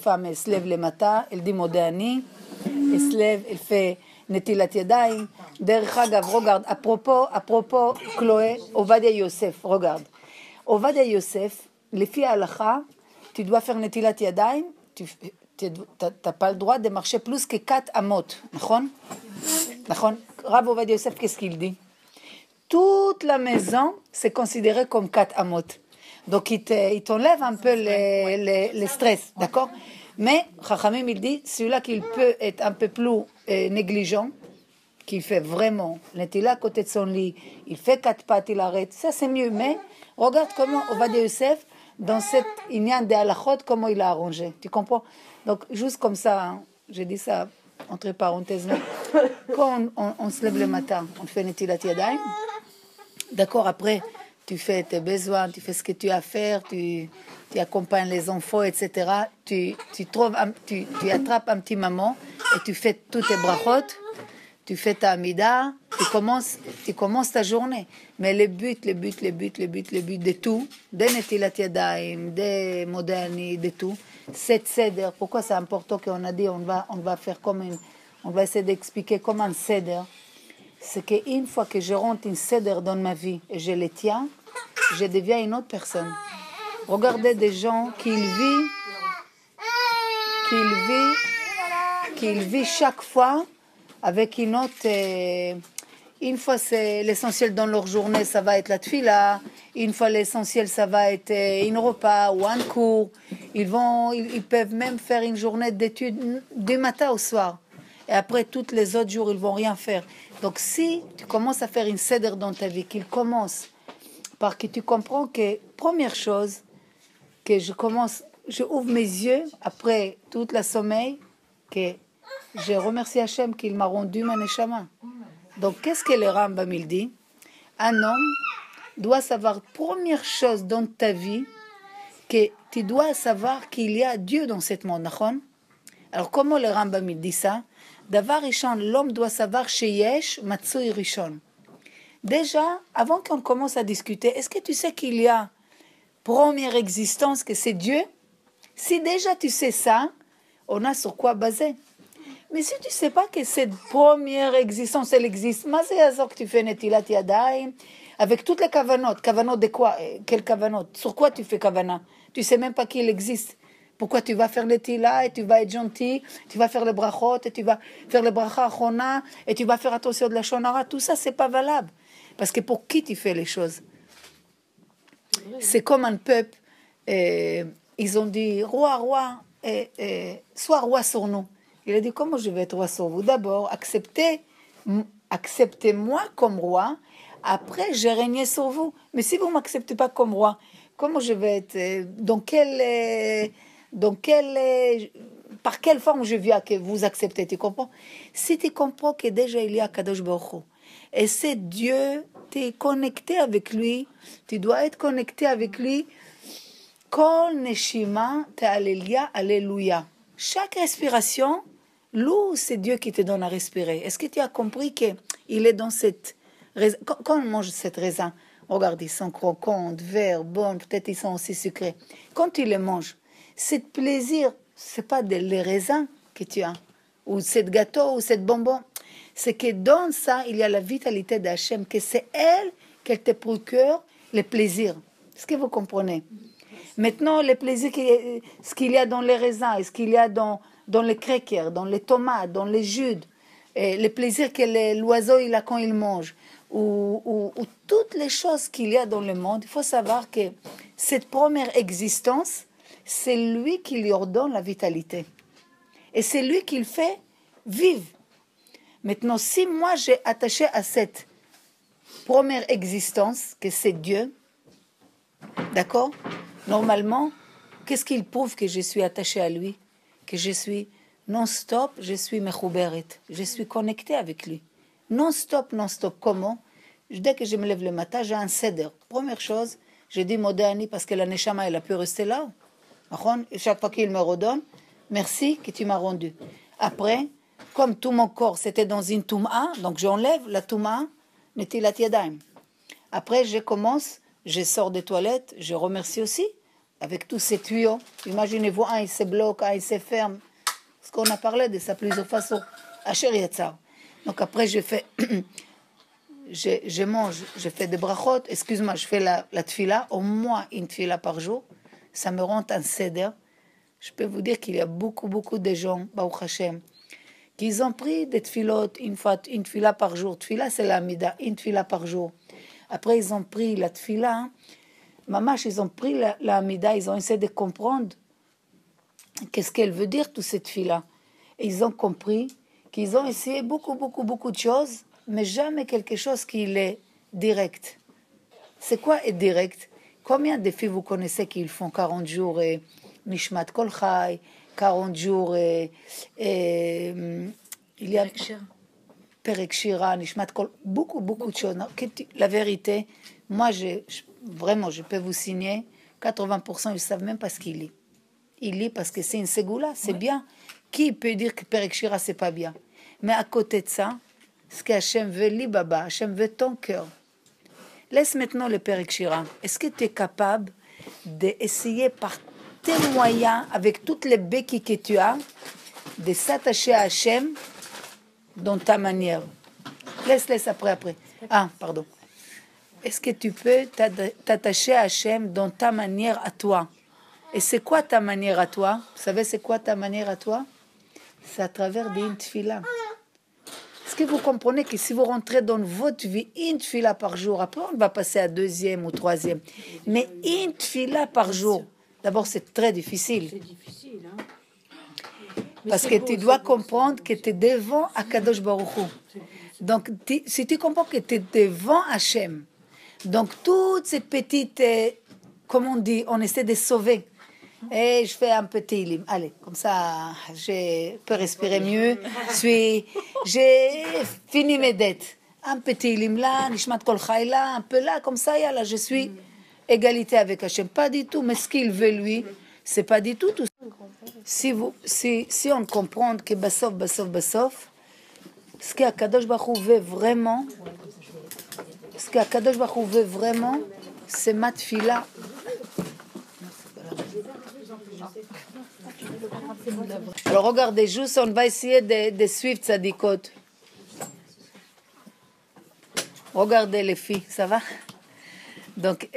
femme, elle se lève les matins, elle dit Modéani, elle se lève, elle fait Netilat Yadayim. Derech Agav, regarde, à propos, Chloé, Ovadia Yosef, regarde. Ovadia Yosef, les filles à l'Alacha, tu dois faire Netilat Yadayim, tu n'as pas le droit de marcher plus que 4 amot. Nachon? Rav Ovadia Yosef, qu'est-ce qu'il dit? Toute la maison, c'est considéré comme 4 amot. Donc, il t'enlève un peu les stress, d'accord? Mais, Chachamim, il dit, celui-là qui peut être un peu plus négligent, qu'il fait vraiment, il est là à côté de son lit, il fait 4 pattes, il arrête, ça c'est mieux. Mais, regarde comment Ovadia Yosef, dans cette inyan de halachot, comment il a arrangé. Tu comprends? Donc, juste comme ça, hein, j'ai dit ça entre parenthèses, mais quand on se lève le matin, on fait Netilat Yadayim, d'accord, après, tu fais tes besoins, tu fais ce que tu as à faire, tu accompagnes les enfants, etc. Tu attrapes un petit maman et tu fais toutes tes brachot, tu fais ta amida, tu commences ta journée. Mais le but de tout, de Netilat Yadayim, de Modéani, de tout, c'est seder. Pourquoi c'est important qu'on a dit on va faire on va essayer d'expliquer comme un seder. C'est qu'une fois que je rentre une cèdre dans ma vie et je les tiens, je deviens une autre personne. Regardez des gens qui vivent chaque fois avec une autre... une fois, c'est l'essentiel dans leur journée, ça va être la tfila. Une fois, l'essentiel, ça va être un repas ou un cours. Ils peuvent même faire une journée d'études du matin au soir. Et après, tous les autres jours, ils vont rien faire. Donc, si tu commences à faire une cèdre dans ta vie, qu'il commence par que tu comprends que, première chose, que je ouvre mes yeux après toute la sommeil, que je remercie Hachem qu'il m'a rendu ma neshama. Donc, qu'est-ce que le Rambam il dit? Un homme doit savoir, première chose dans ta vie, que tu dois savoir qu'il y a Dieu dans ce monde. Alors, comment le Rambam il dit ça? Davar Rishon, l'homme doit savoir Sheyesh Matsui Rishon. Déjà, avant qu'on commence à discuter, est-ce que tu sais qu'il y a première existence, que c'est Dieu? Si déjà tu sais ça, on a sur quoi baser. Mais si tu ne sais pas que cette première existence, elle existe, mais c'est à ça que tu fais Netilat Yadayim, avec toutes les kavanot. Kavanot de quoi? Quel kavanot? Sur quoi tu fais kavana? Tu ne sais même pas qu'il existe. Pourquoi tu vas faire le tila et tu vas être gentil, tu vas faire le brachot et tu vas faire le bracha achona et tu vas faire attention de la shonara. Tout ça, c'est pas valable. Parce que pour qui tu fais les choses? C'est comme un peuple, ils ont dit, roi, sois roi sur nous. Il a dit, comment je vais être roi sur vous? D'abord, acceptez-moi comme roi, après je régnerai sur vous. Mais si vous ne m'acceptez pas comme roi, comment je vais être, par quelle forme je viens que vous acceptez, tu comprends? Si tu comprends que déjà il y a Kadosh Baruch Hu, et c'est Dieu, tu es connecté avec lui, tu dois être connecté avec lui, Kol Neshima Te'alelia Alléluia. Chaque respiration, l'eau, c'est Dieu qui te donne à respirer. Est-ce que tu as compris qu'il est dans cette raisin? Quand on mange cette raisin, regarde, ils sont croquantes, verts, bonnes, peut-être ils sont aussi sucrés. Quand tu les manges, ce plaisir, c'est pas les raisins que tu as, ou cette gâteau, ou cette bonbon. C'est que dans ça, il y a la vitalité d'Hachem, que c'est elle qui te procure le plaisir. Est-ce que vous comprenez? Maintenant, le plaisir, ce qu'il y a dans les raisins, ce qu'il y a dans les crackers, dans les tomates, dans les jus, le plaisir que l'oiseau il a quand il mange, ou toutes les choses qu'il y a dans le monde, il faut savoir que cette première existence, c'est lui qui lui ordonne la vitalité. Et c'est lui qui le fait vivre. Maintenant, si moi j'ai attaché à cette première existence, que c'est Dieu, d'accord? Normalement, qu'est-ce qu'il prouve que je suis attaché à lui? Que je suis non-stop, je suis mechouberet, je suis connecté avec lui. Non-stop. Comment? Dès que je me lève le matin, j'ai un seder. Première chose, je dis Modéani parce que la neshama, elle a pu rester là. Chaque fois qu'il me redonne, merci que tu m'as rendu. Après, comme tout mon corps, c'était dans une touma, donc j'enlève la touma, Netilat Yadayim. Après, je sors des toilettes, je remercie aussi, avec tous ces tuyaux. Imaginez-vous, un il se bloque, un il se ferme. Parce qu'on a parlé de ça plusieurs façons. Asher Yatzar. Donc après, je fais, je mange, je fais des brachot. Excuse-moi, je fais la tfila, au moins une tfila par jour. Ça me rend un seder. Je peux vous dire qu'il y a beaucoup de gens, Baruch Hashem, qui ont pris des tfilotes, une tfila par jour. Tfila, c'est la mida, une tfila par jour. Après, ils ont pris la tfila. Mamash, ils ont pris la mida, ils ont essayé de comprendre qu'est-ce qu'elle veut dire, toute cette tfila. Et ils ont compris qu'ils ont essayé beaucoup de choses, mais jamais quelque chose qui est direct. C'est quoi être direct? Combien de filles vous connaissez qui font 40 jours et Nishmat Kol Chai, 40 jours et il y a Perek Shira, Nishmat Kol, beaucoup de choses. Non? La vérité, moi, vraiment, je peux vous signer, 80% ils ne savent même pas ce qu'il lit. Il lit parce que c'est une ségoula, c'est bien. Qui peut dire que Perek Shira, c'est pas bien? Mais à côté de ça, ce qu'Hachem veut, Libaba, Hachem veut ton cœur. Laisse maintenant le Perek Shira. Est-ce que tu es capable d'essayer par tes moyens, avec toutes les béquilles que tu as, de s'attacher à Hachem dans ta manière? Laisse après. Ah, pardon. Est-ce que tu peux t'attacher à Hachem dans ta manière à toi? Et c'est quoi ta manière à toi? Vous savez c'est quoi ta manière à toi? C'est à travers une tfila. Est-ce que vous comprenez que si vous rentrez dans votre vie une tfila par jour, après on va passer à deuxième ou troisième, mais une tfila par jour, d'abord c'est très difficile. C'est difficile, hein? Parce que tu dois comprendre que tu es devant Akadosh Baruch Hu. Donc si tu comprends que tu es devant Hachem, donc toutes ces petites, comme on dit, on essaie de sauver. Et je fais un petit lim. Allez, comme ça, je peux respirer mieux. J'ai fini mes dettes. Un petit lim là, Nishmat Kol Chai là, un peu là, comme ça, là, je suis égalité avec Hachem. Pas du tout, mais ce qu'il veut lui, c'est pas du tout tout ça. Si on comprend que Bassof, ce qu'Akadosh Baruch Hu veut vraiment, c'est ma tfila. Alors regardez, juste on va essayer de suivre Tzadikot. Regardez les filles, ça va? Donc,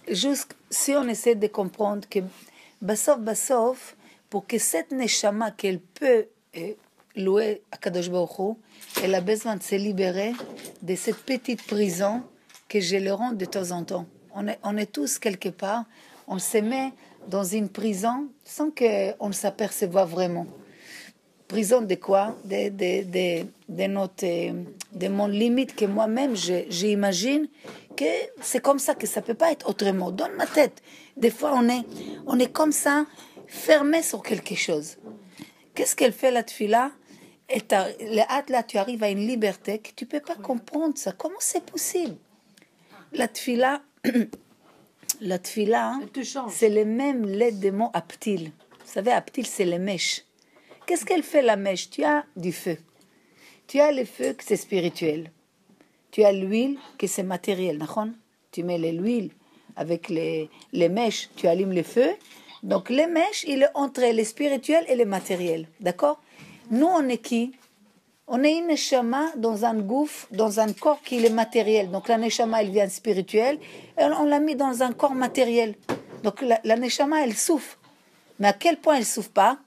juste si on essaie de comprendre que Bassof, pour que cette neshama qu'elle peut louer à Kadosh Baruch Hu, elle a besoin de se libérer de cette petite prison que je le rends de temps en temps. On est tous quelque part, on se met dans une prison sans qu'on s'aperçoive vraiment. Prison de quoi? De mon limite que moi-même j'imagine que c'est comme ça, que ça peut pas être autrement. Dans ma tête, des fois on est comme ça, fermé sur quelque chose. Qu'est-ce qu'elle fait la tfila? Et là, tu arrives à une liberté que tu peux pas comprendre ça. Comment c'est possible? La tfila, c'est les mêmes lettres des mots aptil. Vous savez, aptil, c'est les mèches. Qu'est-ce qu'elle fait la mèche? Tu as du feu. Tu as le feu que c'est spirituel. Tu as l'huile que c'est matériel. Tu mets l'huile avec les mèches, tu allumes le feu. Donc les mèches, il est entre les spirituels et les matériels. D'accord? Nous, on est qui? On est une neshama dans un gouffre, dans un corps qui est matériel. Donc la neshama, elle vient spirituelle, et on l'a mis dans un corps matériel. Donc la neshama, elle souffre. Mais à quel point elle souffre pas?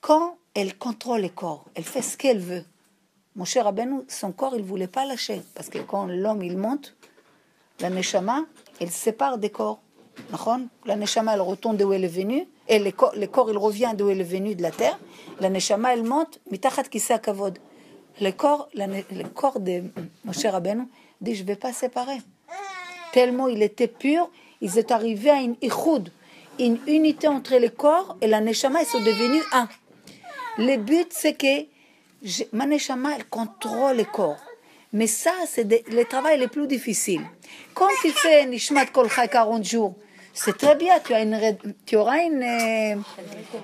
Quand elle contrôle le corps, elle fait ce qu'elle veut. Mon cher Rabbeinu, son corps, il ne voulait pas lâcher. Parce que quand l'homme, il monte, la neshama, elle se sépare des corps. La neshama, elle retourne d'où elle est venue, et le corps, il revient d'où elle est venue, de la terre. La neshama, elle monte, mitachat kisa kavod. Le corps de Moshe Rabbeinu dit, je ne vais pas séparer. Tellement il était pur, ils étaient arrivés à une ichoud, une unité entre le corps et la neshama, ils sont devenus un. Le but, c'est que ma neshama, elle contrôle le corps. Mais ça, c'est le travail le plus difficile. Quand tu fais Nishmat Kol Chai 40 jours, c'est très bien, tu auras une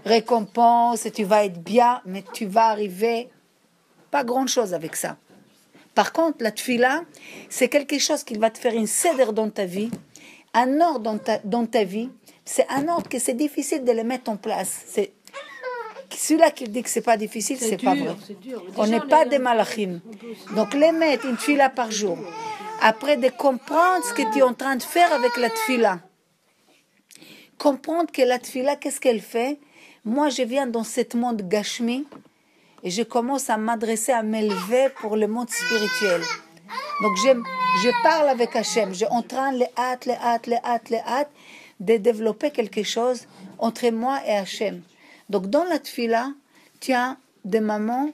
récompense, et tu vas être bien, mais tu vas arriver pas grand-chose avec ça. Par contre, la tfila, c'est quelque chose qui va te faire une cèdre dans ta vie, un ordre dans ta vie, C'est un ordre que c'est difficile de le mettre en place. C'est celui-là qui dit que c'est pas difficile, c'est pas vrai. dur. On n'est pas des malachim. Donc les mettre une tfila par jour. Après de comprendre ce que tu es en train de faire avec la tfila. Comprendre que la tfila, qu'est-ce qu'elle fait? Moi, je viens dans ce monde gashmi et je commence à m'adresser, à m'élever pour le monde spirituel. Donc je parle avec Hachem. Je suis en train, les hâte, de développer quelque chose entre moi et Hachem. Donc dans la tfila, tu as des mamans.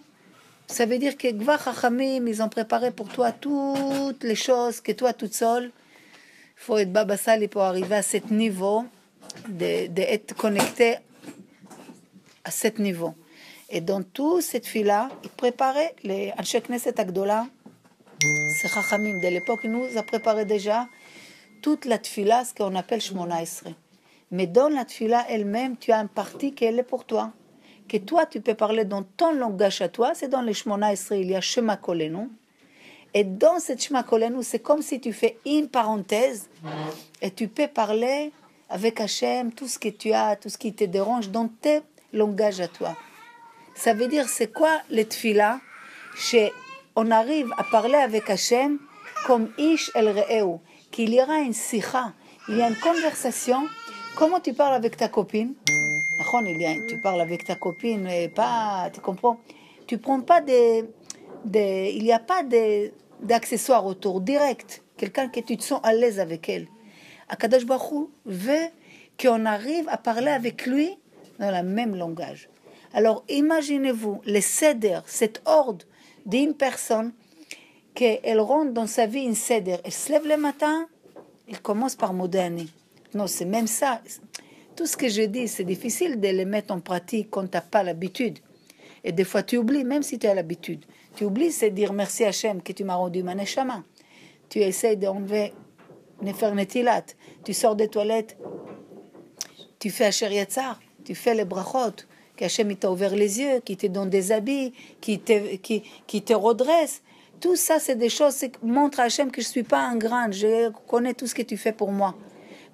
Ça veut dire que Gvar Chachamim, ils ont préparé pour toi toutes les choses que toi toute seule. Il faut être Baba Sali pour arriver à ce niveau, d'être connecté à ce niveau. Et dans toute cette fila, ils préparaient les Anshe Knesset Agdola, c'est Chachamim de l'époque, ils nous a préparé déjà toute la tfila, ce qu'on appelle Shmona Esrei. Mais dans la tfila elle-même, tu as une partie qui est pour toi. Que toi, tu peux parler dans ton langage à toi, c'est dans les Shmona Esrei, il y a Shema Kolenu. Et dans cette Shema Kolenu, c'est comme si tu fais une parenthèse et tu peux parler avec Hachem, tout ce que tu as, tout ce qui te dérange dans tes langages à toi. Ça veut dire, c'est quoi les tfila? On arrive à parler avec Hachem comme Ish el Re'eu, qu'il y aura une sikha, il y a une conversation. Comment tu parles avec ta copine? Tu parles avec ta copine, pas, tu comprends? Tu prends pas il n'y a pas d'accessoires autour, direct. Quelqu'un que tu te sens à l'aise avec elle. Akadosh Baruch Hu veut qu'on arrive à parler avec lui dans le même langage. Alors imaginez-vous le seder, cet ordre d'une personne qu'elle rentre dans sa vie une seder. Elle se lève le matin, elle commence par Modani. Non, c'est même ça. Tout ce que je dis, c'est difficile de le mettre en pratique quand tu n'as pas l'habitude. Et des fois, tu oublies, même si tu as l'habitude. Tu oublies, c'est dire merci à Hachem que tu m'as rendu ma neshama. Tu essaies d'enlever Nefer Netilat. Tu sors des toilettes, tu fais Asher Yatzar, tu fais les brachot, qu'Hachem t'a ouvert les yeux, qui te donne des habits, qui te redresse. Tout ça, c'est des choses qui montrent à Hachem que je ne suis pas un grand, je connais tout ce que tu fais pour moi.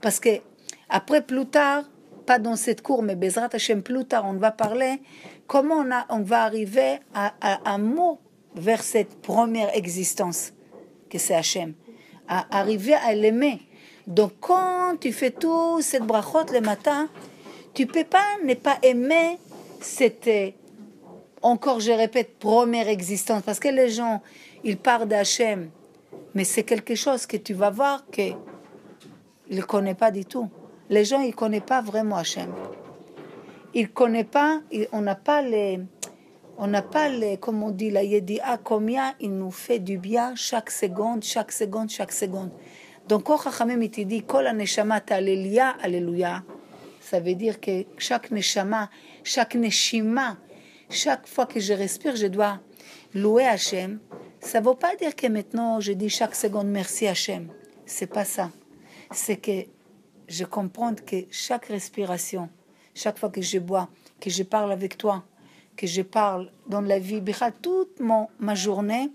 Parce que après, plus tard, pas dans cette cour, mais Bezrat Hachem, plus tard, on va parler comment on va arriver à amour vers cette première existence que c'est Hachem, à arriver à l'aimer. Donc quand tu fais tout cette brachot le matin, tu peux pas ne pas aimer cette, encore je répète, première existence, parce que les gens, ils parlent d'Hachem, mais c'est quelque chose que tu vas voir qu'ils ne connaissent pas du tout. Les gens, ils ne connaissent pas vraiment Hachem. Ils ne connaissent pas, on n'a pas les, comme on dit, la yedi'a, combien il nous fait du bien chaque seconde. Donc, quand Chachamim te dit, Kol ha-neshama t'alléluia, alléluia, ça veut dire que chaque neshama, chaque neshima, chaque fois que je respire, je dois louer Hachem. Ça ne veut pas dire que maintenant, je dis chaque seconde merci Hachem. C'est pas ça. C'est que je comprends que chaque respiration, chaque fois que je bois, que je parle avec toi, que je parle dans la vie, toute ma journée,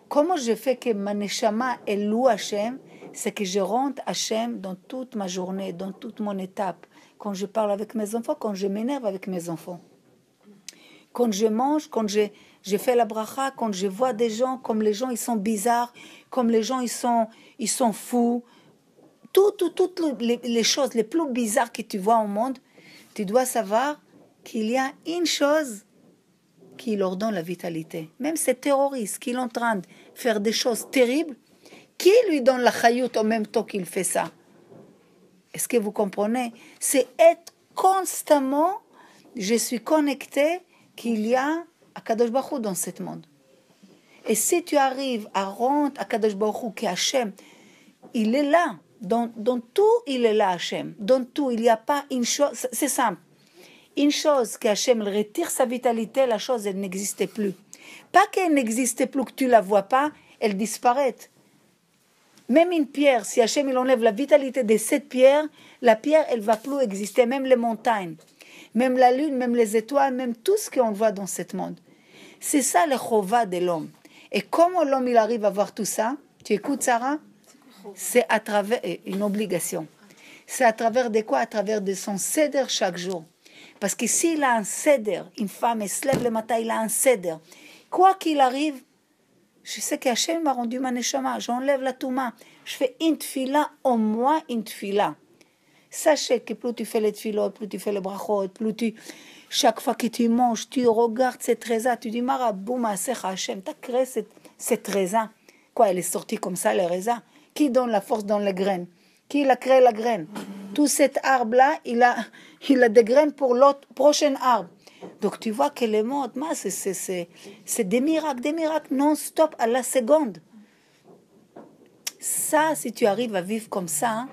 comment je fais que ma neshama elle loue Hachem, c'est que je rentre Hachem dans toute ma journée, dans toute mon étape. Quand je parle avec mes enfants, quand je m'énerve avec mes enfants. Quand je mange, quand je fais la bracha, quand je vois des gens, comme les gens ils sont bizarres, comme les gens ils sont fous, toutes les choses les plus bizarres que tu vois au monde, tu dois savoir qu'il y a une chose qui leur donne la vitalité. Même ces terroristes qui sont en train de faire des choses terribles, qui lui donne la chayout en même temps qu'il fait ça? Est-ce que vous comprenez? C'est être constamment, je suis connecté qu'il y a Akadosh Baruch Hu dans ce monde. Et si tu arrives à rendre Akadosh Baruch Hu qu'Hachem, il est là, dans tout il est là Hachem, dans tout, il n'y a pas une chose, c'est simple. Une chose qu'Hachem retire sa vitalité, la chose elle n'existe plus. Pas qu'elle n'existe plus, que tu la vois pas, elle disparaît. Même une pierre, si Hachem il enlève la vitalité de cette pierre, la pierre elle va plus exister, même les montagnes, même la lune, même les étoiles, même tout ce qu'on voit dans ce monde. C'est ça le chova de l'homme. Et comment l'homme il arrive à voir tout ça? Tu écoutes Sarah? C'est à travers une obligation. C'est à travers de quoi? À travers de son seder chaque jour. Parce que s'il a un seder, une femme, elle se lève le matin, il a un seder. Quoi qu'il arrive, je sais qu'Hachem m'a rendu ma neshama, j'enlève la touma. Je fais une tfila, au moins une tfila. Sachez que plus tu fais les tfilotes, plus tu fais les brachot, plus tu... Chaque fois que tu manges, tu regardes cette reza, tu dis, Marabou, Maasecha Hachem, tu as créé cette reza. Quoi, elle est sortie comme ça, les reza? Qui donne la force dans les graines? Qui a créé la graine? Tout cet arbre-là, il a des graines pour l'autre prochain arbre. Donc tu vois que le monde, c'est des miracles non-stop à la seconde. Ça, si tu arrives à vivre comme ça,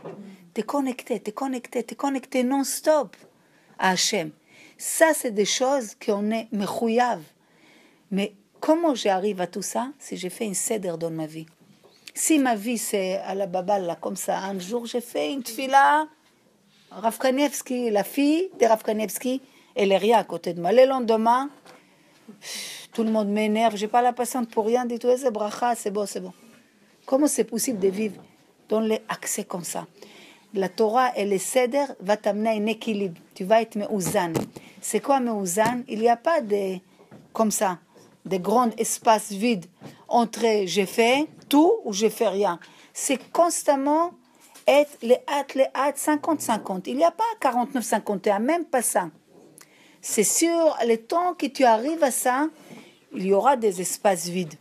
t'es connecté non-stop à Hachem. Ça, c'est des choses qu'on est mechouyav. Mais comment j'arrive à tout ça? Si j'ai fait une seder dans ma vie. Si ma vie, c'est à la babal, là, comme ça, un jour, j'ai fait une tfila, Rav Kanievski, la fille de Rav Kanievski, elle est rien à côté de moi. Le lendemain, tout le monde m'énerve, j'ai pas la patience pour rien du tout. C'est bracha, c'est bon. Comment c'est possible de vivre dans les accès comme ça? La Torah et le Seder va t'amener à un équilibre. Tu vas être meuzan. C'est quoi meuzan? Il n'y a pas de, comme ça, de grands espaces vides entre j'ai fait tout ou j'ai fait rien. C'est constamment être les hâtes, 50-50. Il n'y a pas 49-51, même pas ça. C'est sûr, le temps que tu arrives à ça, il y aura des espaces vides.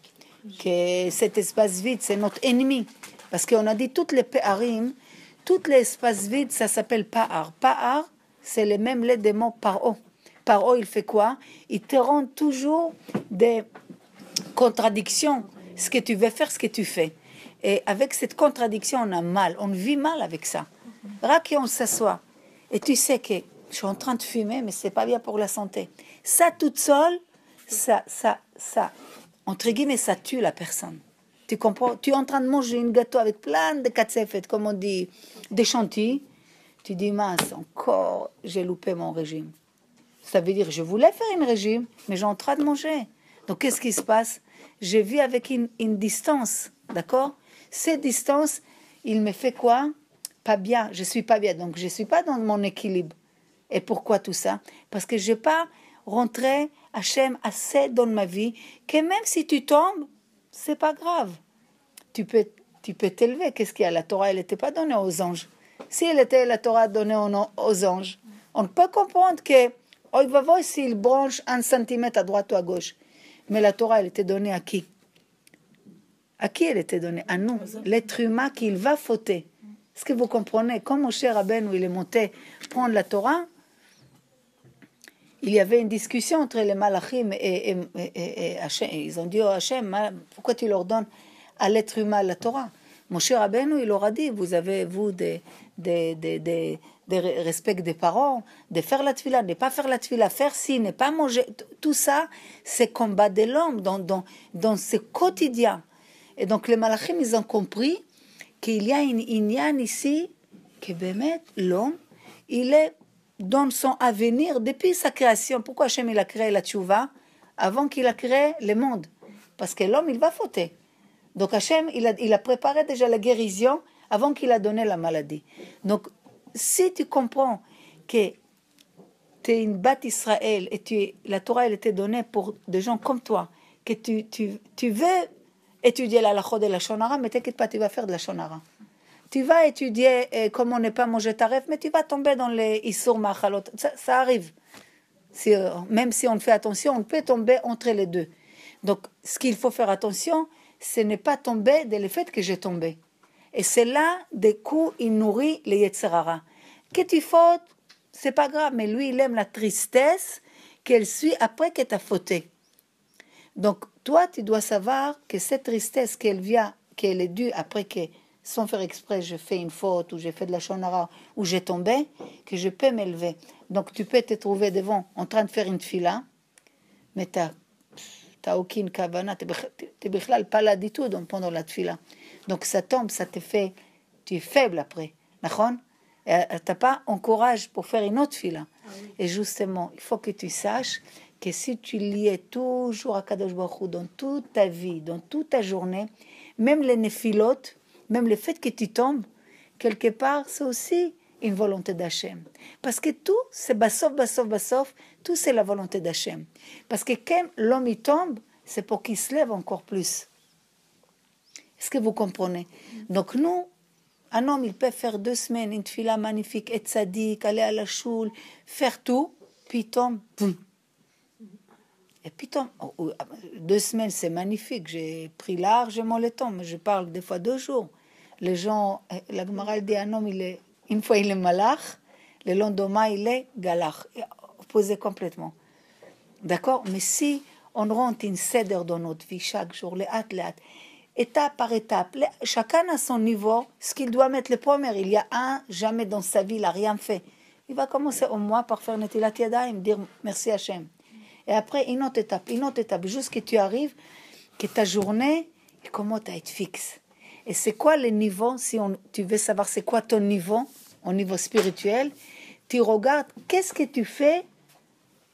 Que cet espace vide, c'est notre ennemi. Parce qu'on a dit toutes les péarim, tous les espaces vides, ça s'appelle pa'ar. Pa'ar, c'est le même lettre des mots paro. Paro, il fait quoi? Il te rend toujours des contradictions. Ce que tu veux faire, ce que tu fais. Et avec cette contradiction, on a mal. On vit mal avec ça. Raki, on s'assoit. Et tu sais que je suis en train de fumer, mais c'est pas bien pour la santé. Ça, toute seule, ça, entre guillemets, ça tue la personne. Tu comprends? Tu es en train de manger un gâteau avec plein de katsefet, comme on dit, des chantilly. Tu dis, mince, encore, j'ai loupé mon régime. Ça veut dire, je voulais faire un régime, mais j'ai en train de manger. Donc, qu'est-ce qui se passe? Je vis avec une distance, d'accord? Cette distance, il me fait quoi? Pas bien, je suis pas bien. Donc, je suis pas dans mon équilibre. Et pourquoi tout ça? Parce que je n'ai pas rentré Hachem assez dans ma vie que même si tu tombes, c'est pas grave. Tu peux t'élever. Qu'est-ce qu'il y a? La Torah, elle n'était pas donnée aux anges. Si elle était la Torah donnée aux anges, on peut comprendre que oh, il va voir s'il branche 1 centimètre à droite ou à gauche. Mais la Torah, elle était donnée à qui? À qui elle était donnée? À nous, l'être humain qu'il va fauter. Est-ce que vous comprenez? Quand Moshe Rabbeinu il est monté prendre la Torah, il y avait une discussion entre les malachim et Hachem. Ils ont dit à Hachem, pourquoi tu leur donnes à l'être humain la Torah? Moshe Rabbeinu, il leur a dit, vous avez, vous, des respect des parents, de faire la tefila, de ne pas faire la tefila, faire ci, ne pas manger. Tout ça, c'est combat de l'homme dans ce quotidien. Et donc les malachim, ils ont compris qu'il y a une inyan ici, que bémet, l'homme, il est dans son avenir depuis sa création. Pourquoi Hachem il a créé la tchouva avant qu'il a créé le monde? Parce que l'homme, il va fauter. Donc Hachem, il a préparé déjà la guérison avant qu'il a donné la maladie. Donc, si tu comprends que tu es une Bat Israël et la Torah, elle était donnée pour des gens comme toi, que tu veux étudier la halachot de la shonara, mais t'inquiète pas, tu vas faire de la shonara. Tu vas étudier comment ne pas manger taref, mais tu vas tomber dans les issour machalot. Ça arrive. Même si on fait attention, on peut tomber entre les deux. Donc, ce qu'il faut faire attention, ce n'est pas tomber de le fait que j'ai tombé. Et c'est là, des coups, il nourrit les Yetzirara. Que tu fautes, c'est pas grave, mais lui, il aime la tristesse qu'elle suit après que tu as fauté. Donc, toi, tu dois savoir que cette tristesse qu'elle est due après que, sans faire exprès, j'ai fait une faute, ou j'ai fait de la shonara, ou j'ai tombé, que je peux m'élever. Donc, tu peux te trouver devant, en train de faire une fila, mais tu n'as aucune kavana, tu n'es pas là du tout pendant la fila. Donc, ça tombe, ça te fait, tu es faible après. D'accord? Tu n'as pas encourage pour faire une autre fila. Ah oui. Et justement, il faut que tu saches que si tu liais toujours à Kadosh Baruch Hu dans toute ta vie, dans toute ta journée, même les nephilotes, même le fait que tu tombes, quelque part, c'est aussi une volonté d'Hachem. Parce que tout, c'est bassof, tout c'est la volonté d'Hachem. Parce que quand l'homme y tombe, c'est pour qu'il se lève encore plus. Est-ce que vous comprenez? Donc nous, un homme, il peut faire 2 semaines, une tefila magnifique, être sadique, aller à la choule, faire tout, puis il tombe, boum. Et puis tombe. 2 semaines, c'est magnifique. J'ai pris largement le temps, mais je parle des fois 2 jours. Les gens, la Gemara dit un homme, une fois il est malach, le lendemain il est galach, opposé complètement. D'accord? Mais si on rentre une seder dans notre vie chaque jour, les hâte, étape par étape, chacun a son niveau, ce qu'il doit mettre le premier. Il y a un, jamais dans sa vie, il n'a rien fait. Il va commencer au moins par faire Netilat Yadayim, dire merci Hachem. Et après, une autre étape, jusqu'à ce que tu arrives, que ta journée, elle commence à être fixe. Et c'est quoi le niveau, si tu veux savoir c'est quoi ton niveau, au niveau spirituel, tu regardes qu'est-ce que tu fais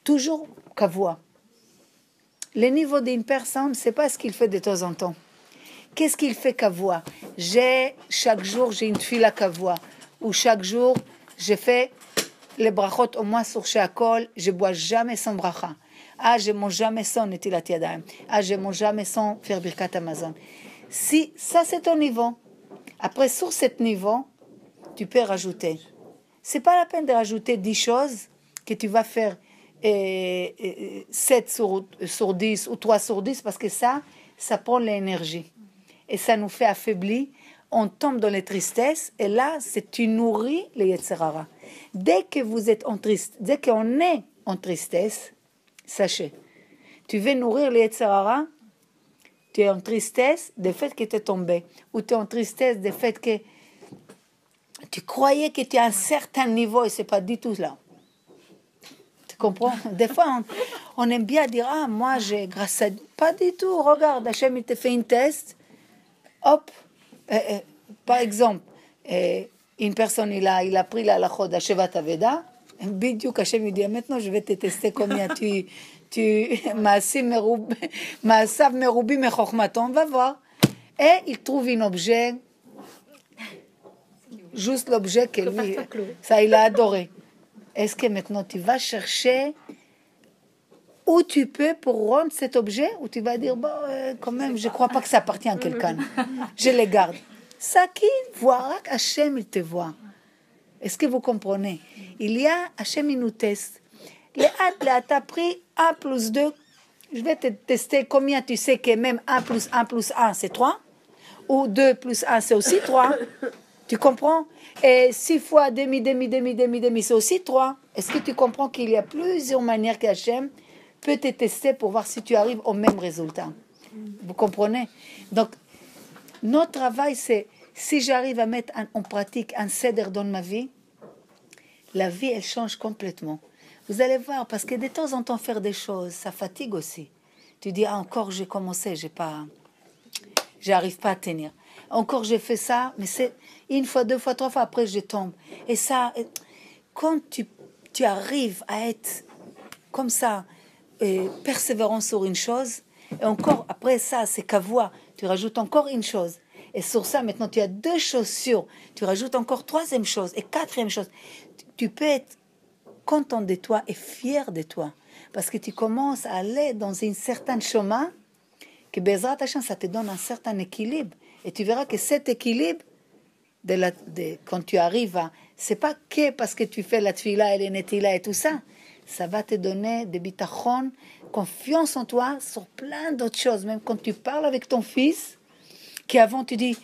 toujours kavua. Le niveau d'une personne, c'est pas ce qu'il fait de temps en temps. Qu'est-ce qu'il fait kavua? Chaque jour, j'ai une tefila kavua. Ou chaque jour, je fais les brachot au moins sur Sheakol, je bois jamais sans bracha. Je mange jamais sans Netilat Yadayim. Je mange jamais sans faire Birkat Hamazon. Si ça c'est ton niveau, après sur ce niveau, tu peux rajouter. C'est pas la peine de rajouter 10 choses que tu vas faire 7 sur 10 ou 3 sur 10 parce que ça prend l'énergie. Et ça nous fait affaiblir. On tombe dans les tristesses et là, tu nourris les Yetzer Hara. Dès que vous êtes dès qu'on est en tristesse, sachez, tu veux nourrir les Yetzer Hara, tu es en tristesse du fait que tu es tombé, ou tu es en tristesse du fait que tu croyais que tu es à un certain niveau et ce n'est pas du tout là. Tu comprends? Des fois, on aime bien dire, moi, grâce à Dieu. Pas du tout, regarde, Hachem, il te fait une test, hop, par exemple, une personne, il a pris la halachot d'Ashevat Aveda, בדיוק השם יודע, maintenant je vais te tester combien מעשיו מרובים מחוכמתו, on va voir. Et il trouve un objet, juste l'objet que lui, ça il a adoré. Est-ce que maintenant tu vas chercher où tu peux pour rendre cet objet, ou tu vas dire, quand même, je ne crois pas que ça appartient à quelqu'un, je les garde. Ça qui voit, Hachem il te voit. Est-ce que vous comprenez? Il y a Hachem il nous teste. Là, tu as pris 1 plus 2. Je vais te tester combien tu sais que même 1 plus 1 plus 1, c'est 3. Ou 2 plus 1, c'est aussi 3. Tu comprends? Et 6 fois demi, c'est aussi 3. Est-ce que tu comprends qu'il y a plusieurs manières qu'Hachem peut te tester pour voir si tu arrives au même résultat? Vous comprenez? Donc, notre travail, c'est si j'arrive à mettre en pratique un seder dans ma vie, la vie, elle change complètement. Vous allez voir, parce que de temps en temps, faire des choses, ça fatigue aussi. Tu dis, encore j'ai commencé, j'arrive pas à tenir. Encore j'ai fait ça, mais c'est 1 fois, 2 fois, 3 fois, après je tombe. Et ça, quand tu arrives à être comme ça, persévérant sur une chose, et encore après ça, c'est kavua, tu rajoutes encore une chose. Et sur ça, maintenant, tu as 2 choses sûres. Tu rajoutes encore 3e chose et 4e chose. Tu peux être content de toi et fier de toi. Parce que tu commences à aller dans un certain chemin que Bezrat Hashem, ça te donne un certain équilibre. Et tu verras que cet équilibre, quand tu arrives à... C'est pas que parce que tu fais la tefila et les netila et tout ça. Ça va te donner des bitachon, confiance en toi sur plein d'autres choses. Même quand tu parles avec ton fils, qu'avant tu dis,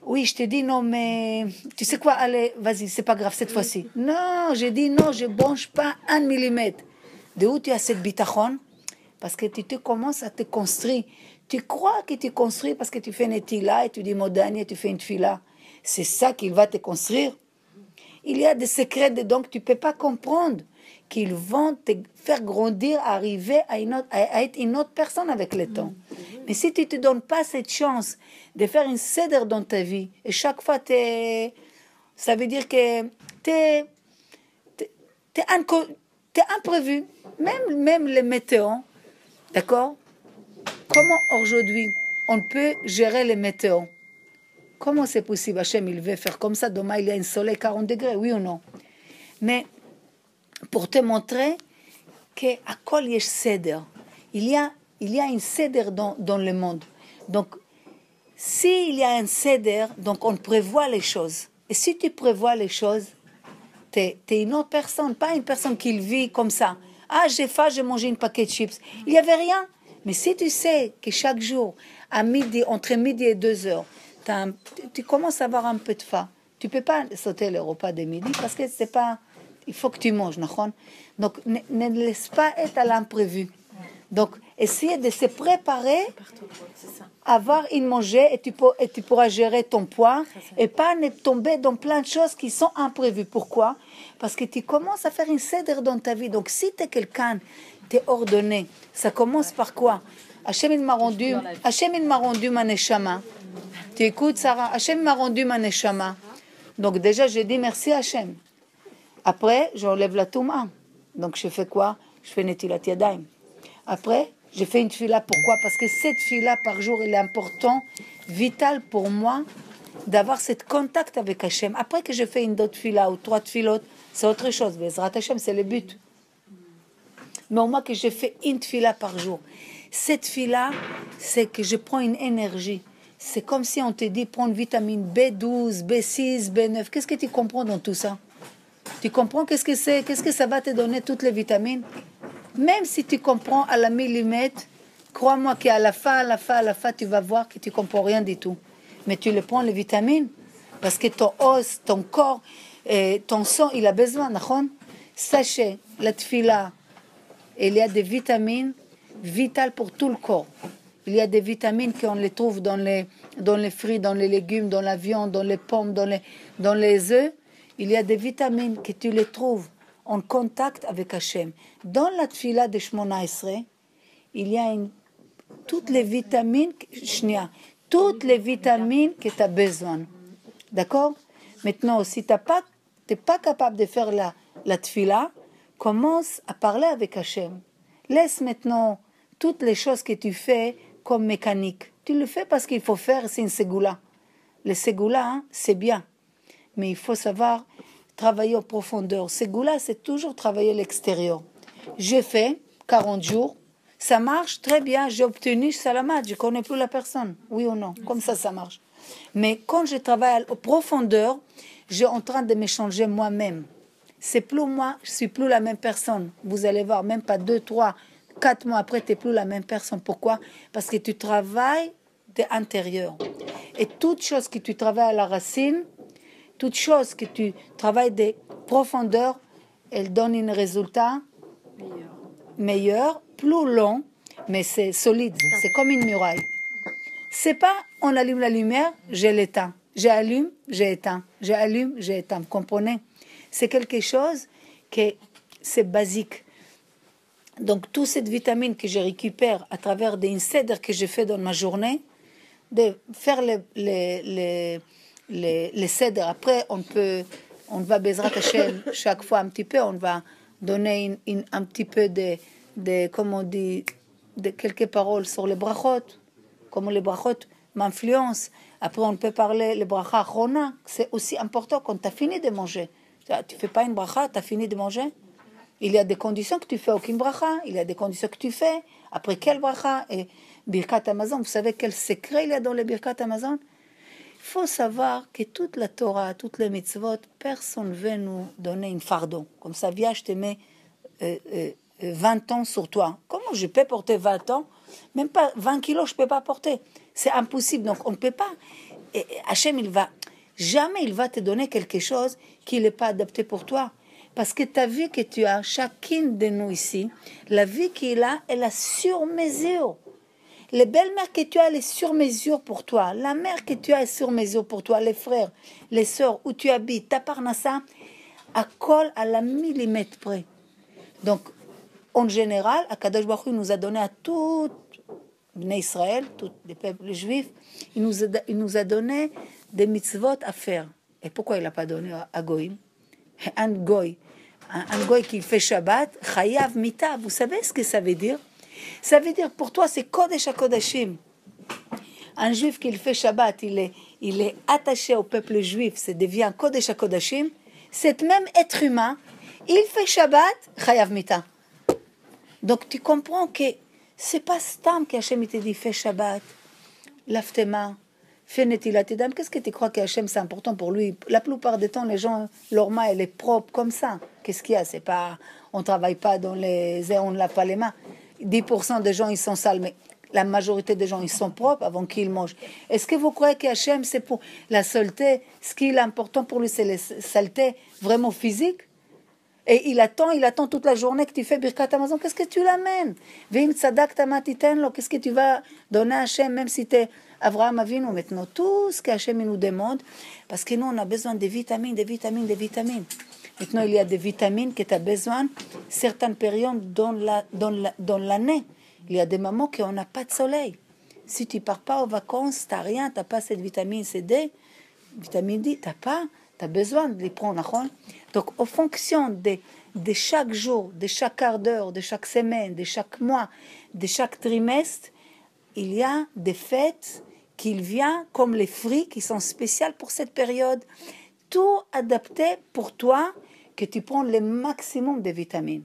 oui, je te dis non, mais tu sais quoi, allez, vas-y, c'est pas grave cette fois-ci. Non, j'ai dit non, je bronche pas 1 millimètre. De où tu as cette bitachon? Parce que tu te commences à te construire. Tu crois que tu construis parce que tu fais une netila et tu dis modani et tu fais une tefila. C'est ça qui va te construire. Il y a des secrets dedans que tu peux pas comprendre, qu'ils vont te faire grandir, arriver à être une autre personne avec le temps. Mais si tu ne te donnes pas cette chance de faire une seder dans ta vie, et chaque fois, ça veut dire que t'es imprévu. Même les météos, d'accord? Comment aujourd'hui on peut gérer les météos? comment c'est possible? Hachem, il veut faire comme ça, demain il y a un soleil 40 degrés, oui ou non? Mais pour te montrer qu'à kol yesh seder, il y a une seder dans le monde. Donc, s'il y a un seder, donc on prévoit les choses. Et si tu prévois les choses, t'es une autre personne, pas une personne qui vit comme ça. Ah, j'ai faim, j'ai mangé une paquet de chips. Il n'y avait rien. Mais si tu sais que chaque jour, à midi, entre midi et 2 heures, tu commences à avoir un peu de faim. Tu ne peux pas sauter le repas de midi parce que c'est pas... Il faut que tu manges, d'accord? Donc, ne laisse pas être à l'imprévu. Donc, essayer de se préparer, avoir une manger et tu pourras gérer ton poids et pas ne tomber dans plein de choses qui sont imprévues. Pourquoi? Parce que tu commences à faire une cèdre dans ta vie. Donc, si tu es quelqu'un, tu es ordonné, ça commence par quoi? Hachem, il m'a rendu ma neshama. Tu écoutes, Sarah? Hachem m'a rendu ma neshama. Donc, déjà, j'ai dit merci Hachem. Après, j'enlève la touma. Donc, je fais quoi? Je fais netilat yadayim. Après, j'ai fait une tfila. Pourquoi? Parce que cette tfila par jour, il est important, vital pour moi, d'avoir ce contact avec Hachem. Après que je fais une autre tfila ou 3 tfilotes, c'est autre chose. Bezrat Hachem, c'est le but. Mais au moins que je fais une tfila par jour. Cette tfila, c'est que je prends une énergie. C'est comme si on te dit, prends une vitamine B12, B6, B9. Qu'est-ce que tu comprends dans tout ça? Tu comprends qu'est-ce que c'est? Qu'est-ce que ça va te donner toutes les vitamines? Même si tu comprends à la millimètre, crois-moi qu'à la fin, tu vas voir que tu comprends rien du tout. Mais tu le prends les vitamines parce que ton os, ton corps, ton sang, il a besoin. Sachez, la tfila, il y a des vitamines vitales pour tout le corps. Il y a des vitamines qu'on les trouve dans les fruits, dans les légumes, dans la viande, dans les pommes, dans les œufs. Il y a des vitamines que tu les trouves en contact avec Hachem. Dans la tfila de Shmona Esrei, il y a toutes les vitamines que tu as besoin. D'accord? Maintenant, si tu n'es pas capable de faire la tfila, commence à parler avec Hachem. Laisse maintenant toutes les choses que tu fais comme mécanique. Tu le fais parce qu'il faut faire, c'est une ségoula. Le ségoula, c'est bien. Mais il faut savoir travailler en profondeur. Ségoula, c'est toujours travailler l'extérieur. J'ai fait 40 jours, ça marche très bien, j'ai obtenu salamat, je ne connais plus la personne, oui ou non, comme ça marche. Mais quand je travaille en profondeur, j'ai en train de me changer moi-même. C'est plus moi, je ne suis plus la même personne. Vous allez voir, même pas 2, 3, 4 mois après, tu n'es plus la même personne. Pourquoi? Parce que tu travailles de l'intérieur. Et toute chose que tu travailles à la racine, toute chose que tu travailles de profondeur, elle donne un résultat meilleur, plus long, mais c'est solide. C'est comme une muraille. C'est pas on allume la lumière, je l'éteins. J'allume, j'ai éteint. J'allume, j'ai éteint. Vous comprenez? C'est quelque chose que c'est basique. Donc, toute cette vitamine que je récupère à travers des cèdres que je fais dans ma journée, de faire les cèdres. Après, on va Bezrat Hachem chaque fois un petit peu, on va donner un petit peu de comme on dit, de quelques paroles sur les brachot, comment les brachot m'influencent. Après, on peut parler les brachas achrona, c'est aussi important quand tu as fini de manger. Tu fais pas une bracha, tu as fini de manger. Il y a des conditions que tu fais aucune bracha, il y a des conditions que tu fais. Après, quelle bracha? Et Birkat Hamazon, vous savez quel secret il y a dans les Birkat Hamazon? Il faut savoir que toute la Torah, toutes les mitzvot, personne ne veut nous donner une fardeau. Comme ça, viens, je te mets 20 ans sur toi. Comment je peux porter 20 ans? Même pas 20 kilos, je ne peux pas porter. C'est impossible. Donc, on ne peut pas. Et Hachem, jamais il va te donner quelque chose qui n'est pas adapté pour toi. Parce que ta vie que tu as, chacune de nous ici, la vie qu'il a, elle a sur mesure. Les belles-mères que tu as, elle est sur mesure pour toi. La mère que tu as est sur mesure pour toi. Les frères, les sœurs, où tu habites, ta parnassa, à colle à la millimètre près. Donc, en général, Akadosh Baruch Hu nous a donné à tous les Israël, tous les peuples juifs, il nous a donné des mitzvot à faire. Et pourquoi il n'a pas donné à Goïm? Un goy qui fait Shabbat, chayav mita, vous savez ce que ça veut dire? Ça veut dire pour toi c'est Kodesh HaKodashim. Un juif qui fait Shabbat, il est attaché au peuple juif, ça devient Kodesh HaKodashim. Cet même être humain, il fait Shabbat, Chayav Mita. Donc tu comprends que c'est pas Stam qu'Hachem te dit fais Shabbat, lave tes mains, fais Netilat Yadayim. Qu'est-ce que tu crois qu'Hachem c'est important pour lui? La plupart des temps, les gens, leur main elle est propre comme ça. Qu'est-ce qu'il y a? C'est pas, on travaille pas on ne lave pas les mains. 10% des gens ils sont sales, mais la majorité des gens ils sont propres avant qu'ils mangent. Est-ce que vous croyez qu'Hachem c'est pour la saleté? Ce qui est important pour lui c'est la saleté vraiment physique? Et il attend toute la journée que tu fais Birkat Hamazon. Qu'est-ce que tu l'amènes? Vim tzadak tamatiten. Qu'est-ce que tu vas donner à Hachem, même si tu es Avraham Avinu maintenant? Tout ce qu'Hachem nous demande, parce que nous on a besoin de vitamines, des vitamines, des vitamines. Maintenant il y a des vitamines que tu as besoin certaines périodes dans l'année. Il y a des moments qu'on n'a pas de soleil. Si tu pars pas aux vacances, tu n'as rien, tu n'as pas cette vitamine C, vitamine D, tu n'as pas. Tu as besoin de les prendre. Donc, en fonction de chaque jour, de chaque quart d'heure, de chaque semaine, de chaque mois, de chaque trimestre, il y a des fêtes qui viennent comme les fruits qui sont spéciales pour cette période. Tout adapté pour toi, que tu prends le maximum de vitamines.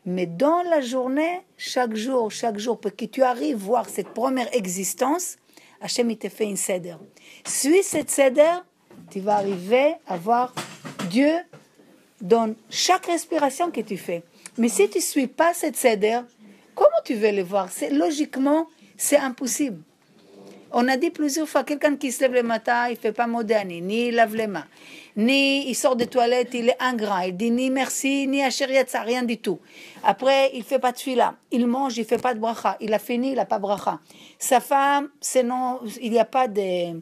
Mais dans la journée, chaque jour, pour que tu arrives à voir cette première existence, Hachem il te fait une seder. Suis cette seder, tu vas arriver à voir Dieu dans chaque respiration que tu fais. Mais si tu ne suis pas cette seder, comment tu veux le voir? Logiquement, c'est impossible. On a dit plusieurs fois, quelqu'un qui se lève le matin, il ne fait pas modani, ni il lave les mains, ni il sort des toilettes, il est ingrat, il dit ni merci, ni achériat, ça rien du tout. Après, il ne fait pas de fila, il mange, il ne fait pas de bracha, il a fini, il n'a pas de bracha. Sa femme, sinon, il n'y a pas des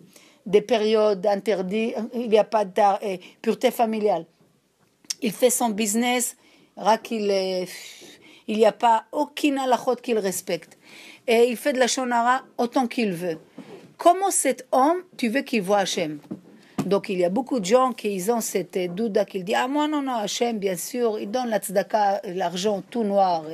périodes interdites, il n'y a pas de pureté familiale. Il fait son business, il n'y a pas aucune halachot qu'il respecte. Et il fait de la shonara autant qu'il veut. Comment cet homme, tu veux qu'il voit Hachem? Donc il y a beaucoup de gens qui ont cette douda, qui disent, ah moi non, Hachem, bien sûr, il donne la tzedaka, l'argent tout noir,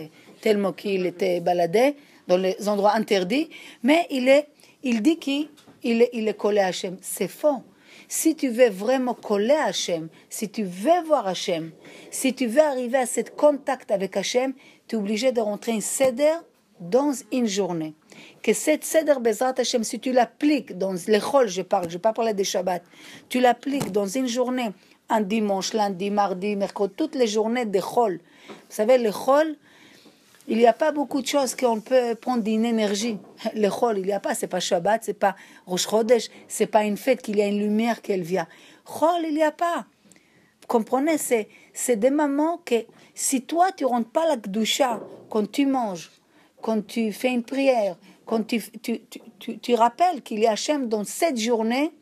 tellement qu'il était baladé dans les endroits interdits, mais il dit qu'il est collé à Hachem. C'est faux. Si tu veux vraiment coller à Hachem, si tu veux voir Hachem, si tu veux arriver à ce contact avec Hachem, tu es obligé de rentrer une seder dans une journée. Que cette seder Bezrat Hachem, si tu l'appliques dans les chol, je vais pas parler des Shabbat, tu l'appliques dans une journée, un dimanche, lundi, mardi, mercredi, toutes les journées de chol. Vous savez, le chol, il n'y a pas beaucoup de choses qu'on peut prendre d'une énergie. Le chol, il n'y a pas, c'est pas Shabbat, c'est pas Rosh Chodesh, c'est pas une fête qu'il y a une lumière qu'elle vient. Chol, il n'y a pas. Vous comprenez, c'est des moments que si toi tu rentres pas la Kedusha quand tu manges, quand tu fais une prière, quand tu rappelles qu'il y a Hachem dans cette journée,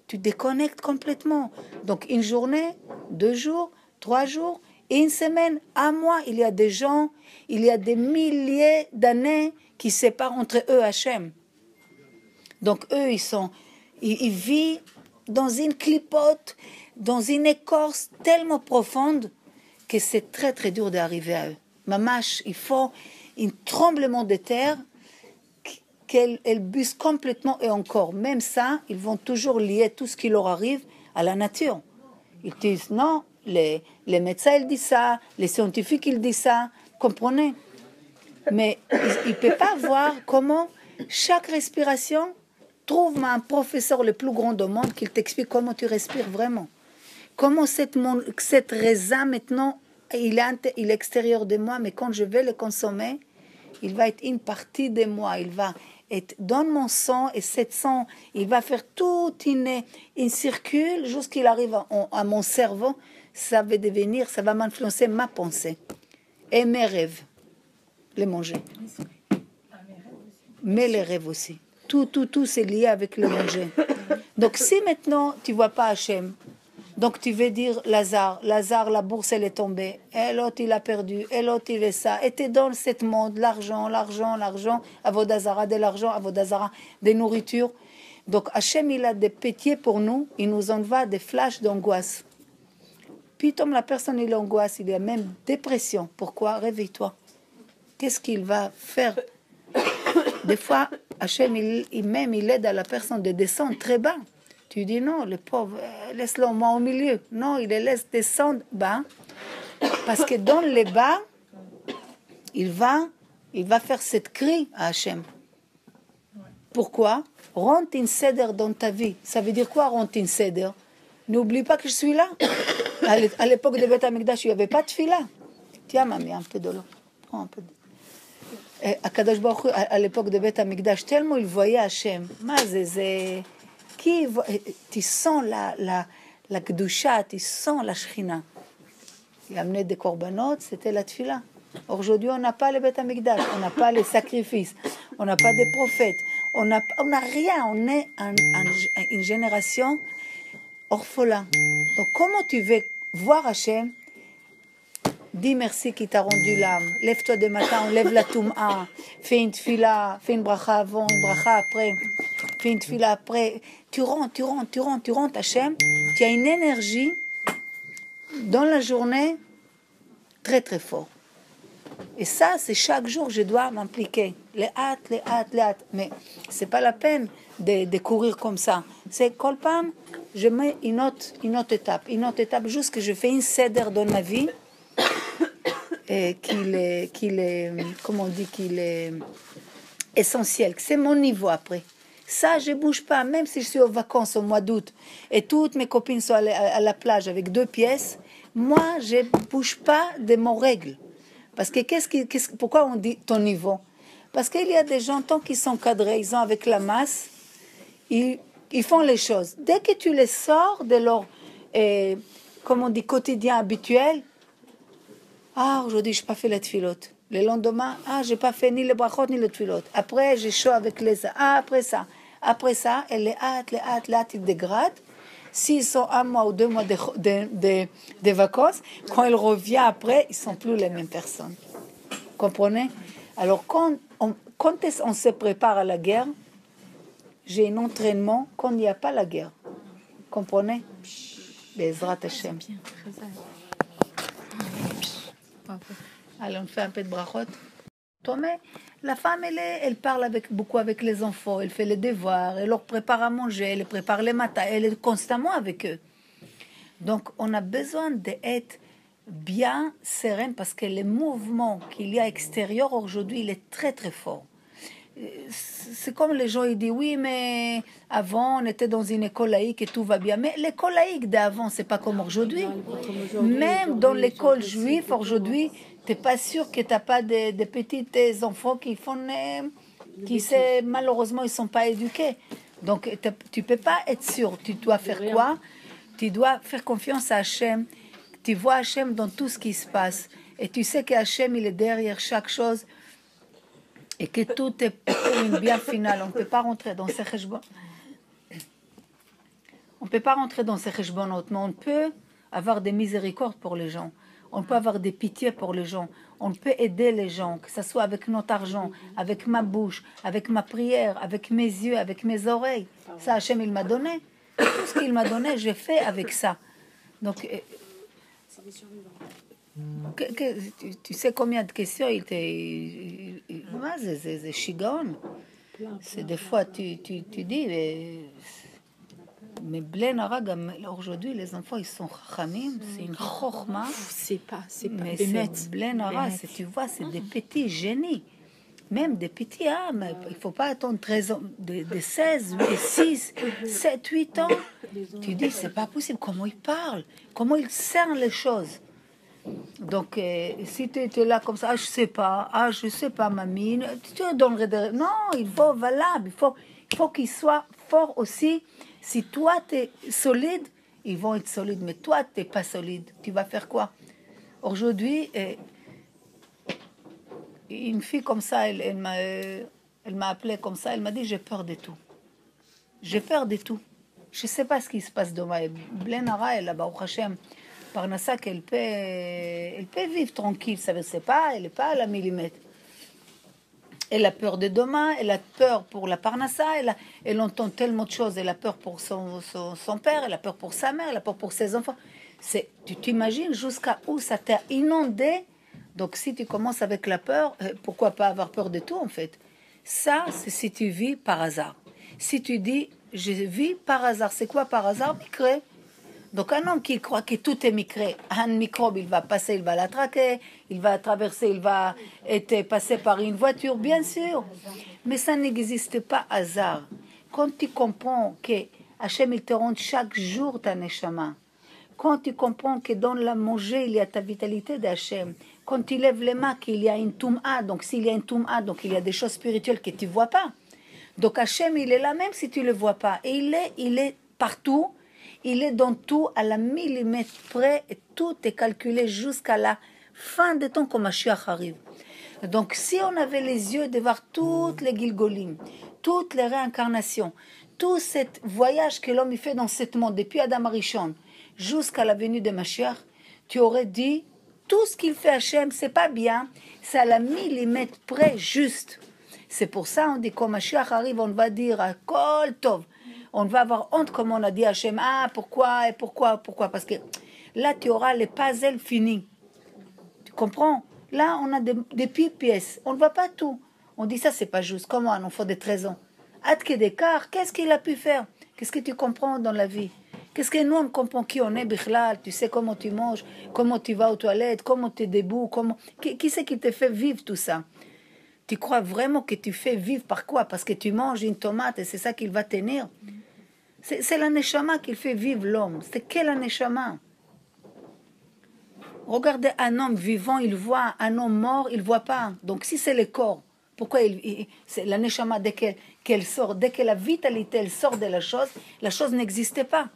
tu déconnectes complètement. Donc une journée, 2 jours, 3 jours, une semaine, un mois, il y a des gens, il y a des milliers d'années qui séparent entre eux Hachem. Donc eux, ils vivent dans une clipote, dans une écorce tellement profonde que c'est très très dur d'arriver à eux. Mamash, il faut un tremblement de terre qu'elle buse complètement, et encore, même ça, ils vont toujours lier tout ce qui leur arrive à la nature. Ils disent non, les médecins ils disent ça, les scientifiques ils disent ça, comprenez? Mais ils ne peuvent pas voir comment chaque respiration, trouve un professeur le plus grand du monde qui t'explique comment tu respires vraiment. Comment cette raisin maintenant, il est extérieur de moi, mais quand je vais le consommer, il va être une partie de moi, il va être dans mon sang, et cet sang, il va faire tout une circule jusqu'il arrive à mon cerveau. Ça va m'influencer ma pensée et mes rêves, les manger. Mais les rêves aussi. Tout c'est lié avec le manger. Donc si maintenant tu vois pas Hachem, donc tu veux dire Lazare, la bourse elle est tombée, et l'autre il a perdu, et l'autre il est ça, et tu dans cette monde, l'argent, Avodazara de l'argent, Avodazara des nourritures. Donc Hachem il a des pitiés pour nous, il nous envoie des flashs d'angoisse. Puis comme la personne il est angoisse, il y a même dépression. Pourquoi? Réveille-toi. Qu'est-ce qu'il va faire? Des fois, Hachem, il aide à la personne de descendre très bas. Tu dis non, le pauvre, laisse-le au moins au milieu. Non, il les laisse descendre bas. Parce que dans les bas, il va faire cette cri à Hachem. Pourquoi? Rentre une céder dans ta vie. Ça veut dire quoi, rentre une céder? N'oublie pas que je suis là. À l'époque de Beth Amikdash, il n'y avait pas de fila. Tiens, mamie, un peu de l'eau. Prends un peu de... Akadosh Baruch Hu, à l'époque de Beth Amikdash, tellement il voyait Hachem. Tu sens la Kedusha, tu sens la Shechina. Il amenait des corbanotes, c'était la tfila. Aujourd'hui, on n'a pas le Beth Amikdash, on n'a pas les sacrifices, on n'a pas des prophètes, on n'a rien. On est une génération orphelin. Donc, comment tu veux voir Hachem? Dis merci qui t'a rendu l'âme. Lève-toi dès matin, on lève la toum'a. Fais une tfila, fais une bracha avant, une bracha après. Fais une tfila après. Tu rentres, Hachem. Tu as une énergie dans la journée très très fort. Et ça, c'est chaque jour, je dois m'impliquer. Les hâtes. Mais c'est pas la peine de courir comme ça. C'est kolpam, je mets une autre étape, juste que je fais une céder dans ma vie, et qu'il est, comment on dit, qu'il est essentiel, que c'est mon niveau après. Ça, je bouge pas, même si je suis aux vacances au mois d'août, et toutes mes copines sont à la plage avec 2 pièces, moi, je bouge pas de mon règle. Parce que pourquoi on dit ton niveau? Parce qu'il y a des gens, tant qu'ils sont cadrés, ils ont avec la masse, ils font les choses. Dès que tu les sors de leur, comme on dit, quotidien habituel, aujourd'hui, je n'ai pas fait la tfilote. Le lendemain, je n'ai pas fait ni les brachot ni les tfilote. Après, j'ai chaud avec les... après ça, et les hâtes, ils dégradent. S'ils sont 1 mois ou 2 mois de vacances, quand ils reviennent après, ils ne sont plus les mêmes personnes. Comprenez? Alors, quand on se prépare à la guerre, j'ai un entraînement quand il n'y a pas la guerre. Comprenez? Bezrat Hashem. Allez, on fait un peu de brachot. Mais la femme, elle parle beaucoup avec les enfants, elle fait les devoirs, elle leur prépare à manger, elle les prépare les matins, elle est constamment avec eux. Donc, on a besoin d'être bien sereine parce que le mouvement qu'il y a extérieur aujourd'hui, il est très très fort. C'est comme les gens, ils disent, oui, mais avant, on était dans une école laïque et tout va bien. Mais l'école laïque d'avant, c'est pas comme aujourd'hui. Même dans l'école juive, aujourd'hui, tu n'es pas sûr que tu n'as pas des petits enfants qui font... malheureusement, ils ne sont pas éduqués. Donc, tu ne peux pas être sûr. Tu dois faire quoi? Tu dois faire confiance à Hachem. Tu vois Hachem dans tout ce qui se passe. Et tu sais qu'Hachem, il est derrière chaque chose. Et que tout est pour une bien finale. On ne peut pas rentrer dans ces cheshbon. On ne peut pas rentrer dans ces cheshbonot, mais on peut avoir des miséricordes pour les gens. On peut avoir des pitiés pour les gens. On peut aider les gens, que ce soit avec notre argent, avec ma bouche, avec ma prière, avec mes yeux, avec mes oreilles. Ça, Hachem, il m'a donné. Tout ce qu'il m'a donné, j'ai fait avec ça. Donc, c'est des survivants. Tu sais combien de questions c'est chigaon. C'est des fois tu dis mais Blen Arag aujourd'hui les enfants ils sont khamim, c'est une chorma. C'est pas mais c'est Blen Arag, tu vois, c'est des petits génies. Même des petits mais il faut pas attendre 13 ans, de 16, 6, 7, 8 ans. Tu dis c'est pas possible, comment ils parlent, comment ils cernent les choses. Donc, si tu es là comme ça, je sais pas, mamie, tu donnerais des... Non, il faut valable, il faut qu'il soit fort aussi. Si toi, tu es solide, ils vont être solides, mais toi, tu n'es pas solide. Tu vas faire quoi? Aujourd'hui, une fille comme ça, elle m'a appelée comme ça, elle m'a dit, j'ai peur de tout. J'ai peur de tout. Je ne sais pas ce qui se passe demain. Blenara, elle a Baruch Hashem. Parnassa qu'elle peut vivre tranquille, ça ne sait pas, elle n'est pas à la millimètre. Elle a peur de demain, elle a peur pour la Parnassa, elle entend tellement de choses, elle a peur pour son père, elle a peur pour sa mère, elle a peur pour ses enfants. Tu t'imagines jusqu'à où ça t'a inondé? Donc si tu commences avec la peur, pourquoi pas avoir peur de tout en fait? Ça, c'est si tu vis par hasard. Si tu dis, je vis par hasard, c'est quoi par hasard? Micré. Donc un homme qui croit que tout est micré, un microbe, il va passer, il va l'attraquer, il va traverser, il va être passé par une voiture, bien sûr. Mais ça n'existe pas hasard. Quand tu comprends que Hachem, il te rend chaque jour ta neshama, quand tu comprends que dans la manger, il y a ta vitalité d'Hachem, quand tu lèves les mains, qu'il y a une toum'a, donc s'il y a une toum'a, donc il y a des choses spirituelles que tu ne vois pas. Donc Hachem, il est là même si tu ne le vois pas. Et il est partout, il est dans tout, à la millimètre près, et tout est calculé jusqu'à la fin de temps quand Mashiach arrive. Donc si on avait les yeux de voir toutes les Gilgolim, toutes les réincarnations, tout ce voyage que l'homme fait dans ce monde, depuis Adam Arishon jusqu'à la venue de Mashiach, tu aurais dit, tout ce qu'il fait Hachem, c'est pas bien, c'est à la millimètre près juste. C'est pour ça, on dit, quand Mashiach arrive, on va dire, à Kol Tov, on va avoir honte comme on a dit à Hachem, ah, pourquoi, parce que là, tu auras les puzzles finis. Tu comprends? Là, on a des pièces, on ne voit pas tout. On dit, ça, c'est pas juste. Comment un enfant de 13 ans? Atke Descartes, qu'est-ce qu'il a pu faire? Qu'est-ce que tu comprends dans la vie? Qu'est-ce que nous, on comprend qui on est, Bichlal? Tu sais comment tu manges, comment tu vas aux toilettes, comment tu es debout, comment... Qui c'est qui te fait vivre tout ça? Tu crois vraiment que tu fais vivre par quoi? Parce que tu manges une tomate et c'est ça qu'il va tenir? C'est la neshama qui fait vivre l'homme. C'est quelle neshama? Regardez un homme vivant, il voit, un homme mort, il ne voit pas. Donc si c'est le corps, pourquoi c'est la neshama, dès qu'elle sort, dès que la vitalité elle sort de la chose n'existait pas.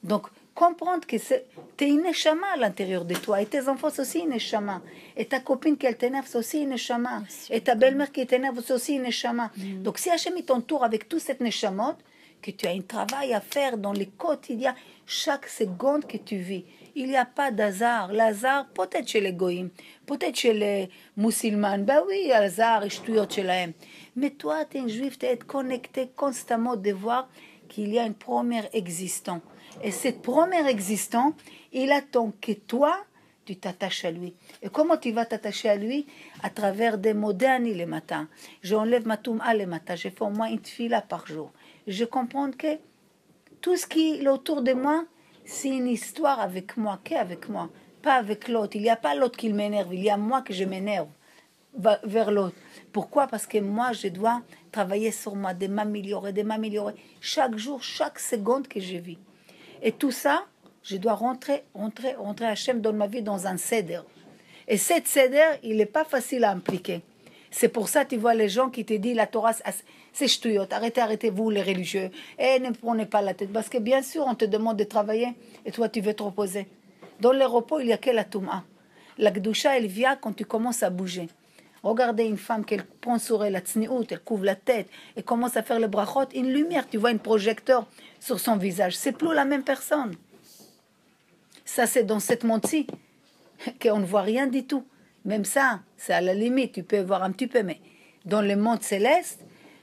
Donc comprendre que tu es une neshama à l'intérieur de toi, et tes enfants c'est aussi une neshama, et ta copine qui t'énerve c'est aussi une neshama, et ta belle-mère qui t'énerve c'est aussi une neshama. Donc si Hachem t'entoure avec toute cette neshamot, que tu as un travail à faire dans les quotidiens, chaque seconde que tu vis. Il n'y a pas d'hasard. L'hasard, peut-être chez les goïms, peut-être chez les musulmans. Ben oui, hasard et ch'touillottes chez l'aime. Mais toi, tu es un juif, tu es connecté constamment de voir qu'il y a une première existence. Et cette première existence, il attend que toi, tu t'attaches à lui. Et comment tu vas t'attacher à lui? À travers des mots d'année le matin. J'enlève ma toum'a le matin. Je fais au moins une tefila par jour. Je comprends que tout ce qui est autour de moi, c'est une histoire avec moi, qu'avec moi, pas avec l'autre. Il n'y a pas l'autre qui m'énerve, il y a moi que je m'énerve vers l'autre. Pourquoi? Parce que moi, je dois travailler sur moi, de m'améliorer, chaque jour, chaque seconde que je vis. Et tout ça, je dois rentrer Hachem dans ma vie dans un seder. Et cette seder, il n'est pas facile à impliquer. C'est pour ça, tu vois, les gens qui te disent la Torah, c'est ch'touillot, arrêtez, vous les religieux, et ne prenez pas la tête. Parce que bien sûr, on te demande de travailler, et toi, tu veux te reposer. Dans le repos, il n'y a que la Touma. La Gdusha, elle vient quand tu commences à bouger. Regardez une femme qu'elle prend sur elle, la tsniout, elle couvre la tête, et commence à faire le brachot, une lumière, tu vois, un projecteur sur son visage. C'est plus la même personne. Ça, c'est dans cette monde-ci qu'on ne voit rien du tout. Même ça, c'est à la limite, tu peux voir un petit peu, mais dans le monde céleste,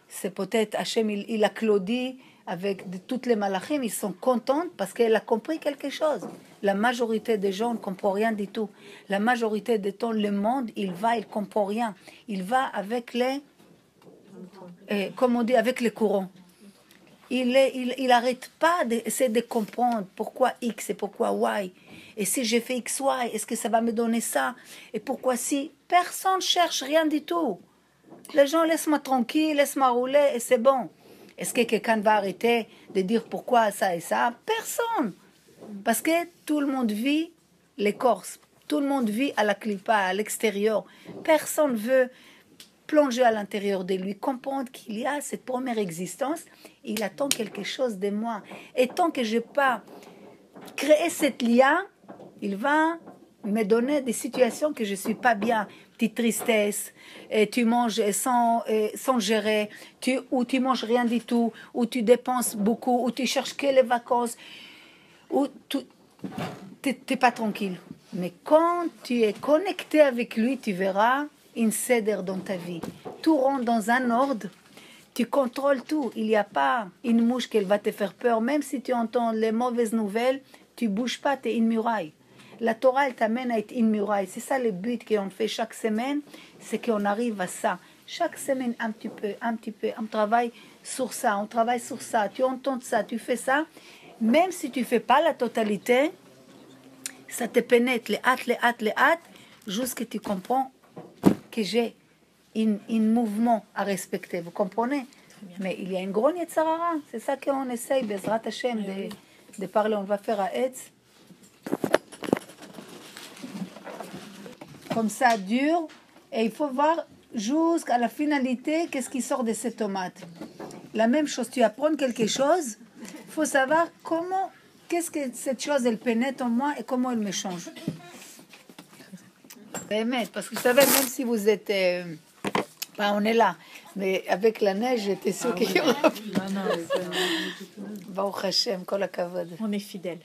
c'est peut-être Hachem, il a claudi avec toutes les malachim, ils sont contents parce qu'elle a compris quelque chose. La majorité des gens ne comprennent rien du tout. La majorité des temps, le monde, il comprend rien. Il va avec les, comme on dit, avec les courants. Il n'arrête pas d'essayer de comprendre pourquoi X et pourquoi Y. Et si j'ai fait X, Y, est-ce que ça va me donner ça? Et pourquoi si? Personne ne cherche rien du tout. Les gens, laisse-moi tranquille, laisse-moi rouler et c'est bon. Est-ce que quelqu'un va arrêter de dire pourquoi ça et ça? Personne. Parce que tout le monde vit l'écorce. Tout le monde vit à la clipa, à l'extérieur. Personne ne veut plonger à l'intérieur de lui, comprendre qu'il y a cette première existence. Il attend quelque chose de moi. Et tant que je n'ai pas créé cette lien, il va me donner des situations que je ne suis pas bien. Petite tristesse, et tu manges sans gérer, ou tu manges rien du tout, ou tu dépenses beaucoup, ou tu cherches que les vacances, ou tu n'es pas tranquille. Mais quand tu es connecté avec lui, tu verras une cédère dans ta vie. Tout rentre dans un ordre, tu contrôles tout. Il n'y a pas une mouche qui va te faire peur. Même si tu entends les mauvaises nouvelles, tu ne bouges pas, tu es une muraille. La Torah, elle t'amène à être une muraille. C'est ça le but qu'on fait chaque semaine, c'est qu'on arrive à ça. Chaque semaine, un petit peu, on travaille sur ça, tu entends ça, tu fais ça. Même si tu ne fais pas la totalité, ça te pénètre, les hâtes, jusqu'à ce que tu comprends que j'ai un mouvement à respecter. Vous comprenez? Mais il y a une grande Yetzirara. C'est ça qu'on essaye, Bezrat Hashem, de parler. On va faire à Etz. Comme ça, dur. Et il faut voir jusqu'à la finalité qu'est-ce qui sort de ces tomates. La même chose, tu apprends quelque chose, il faut savoir comment, qu'est-ce que cette chose, elle pénètre en moi et comment elle me change. Parce que vous savez, même si vous êtes... on est là, mais avec la neige, j'étais sûre qu'il y aura... Baruch Hashem, kol hakavod. On est fidèles.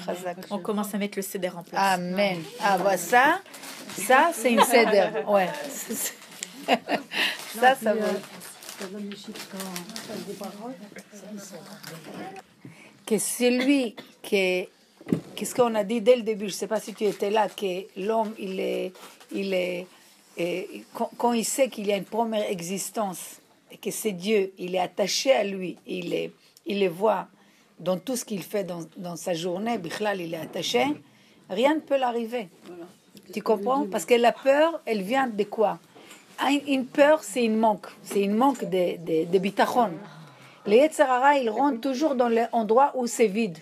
Chazak. On commence à mettre le céder en place. Amen. Ah, bah ça c'est une céder. Ouais. Ça va. Que celui qui... Qu'est-ce qu'on a dit dès le début, je ne sais pas si tu étais là, que l'homme, quand il sait qu'il y a une première existence, et que c'est Dieu, il est attaché à lui, il le voit dans tout ce qu'il fait dans sa journée, Bichlal, il est attaché, rien ne peut l'arriver. Voilà. Tu comprends? Parce que la peur, elle vient de quoi? Une peur, c'est une manque de bitachon. Les Yetzirara, ils rentrent toujours dans l'endroit où c'est vide.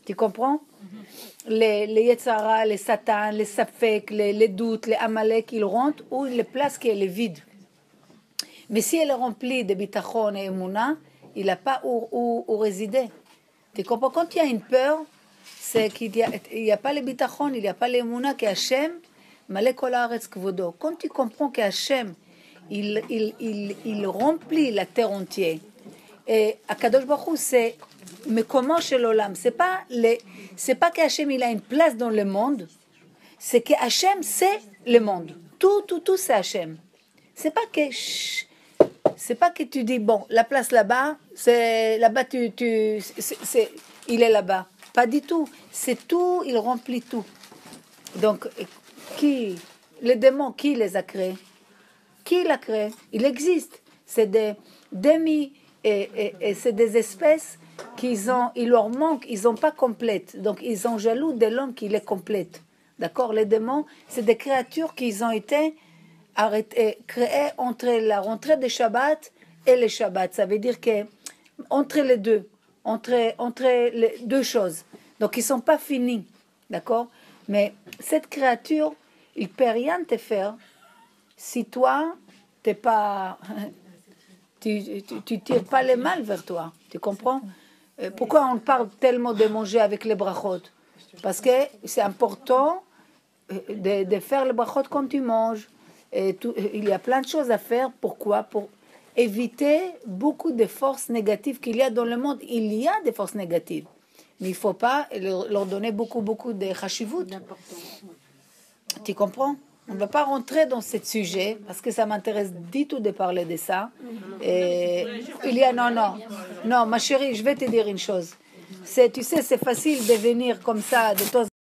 Tu comprends? Les Yetzirara, les Satan, les Safek, les doutes, les Amalek, ils rentrent où les places qui est vide. Mais si elle est remplie de bitachon et emuna, il n'a pas où résider. Tu comprends? Quand il y a une peur, c'est qu'il n'y a pas le bitachon, il n'y a pas l'emuna, que Hachem, malek kol haaretz kvodo. Quand tu comprends que Hachem, il remplit la terre entière, et Akadosh Baruch Hu, c'est mais comment chez l'Olam, c'est pas que Hachem il a une place dans le monde, c'est que Hachem c'est le monde. Tout c'est Hachem. C'est pas que tu dis bon, la place là-bas, c'est là-bas il est là-bas. Pas du tout. C'est tout, il remplit tout. Donc les démons, qui les a créés? Qui l'a créé? Il existe. C'est des et c'est des espèces il leur manque, ils n'ont pas complète. Donc ils sont jaloux de l'homme qui les complète. D'accord? Les démons, c'est des créatures qui ont été créées entre la rentrée de Shabbat et le Shabbat. Ça veut dire que entre les deux, entre les deux choses. Donc ils ne sont pas finis. D'accord? Mais cette créature, il ne peut rien te faire si toi, t'es pas... Tu tires pas le mal vers toi. Tu comprends? Pourquoi on parle tellement de manger avec les brachot? Parce que c'est important de faire les brachot quand tu manges. Il y a plein de choses à faire. Pourquoi? Pour éviter beaucoup de forces négatives qu'il y a dans le monde. Il y a des forces négatives. Mais il ne faut pas leur donner beaucoup de chashivut. Tu comprends? On ne va pas rentrer dans ce sujet parce que ça m'intéresse du tout de parler de ça. Et il y a non, ma chérie, je vais te dire une chose. Tu sais, c'est facile de venir comme ça de temps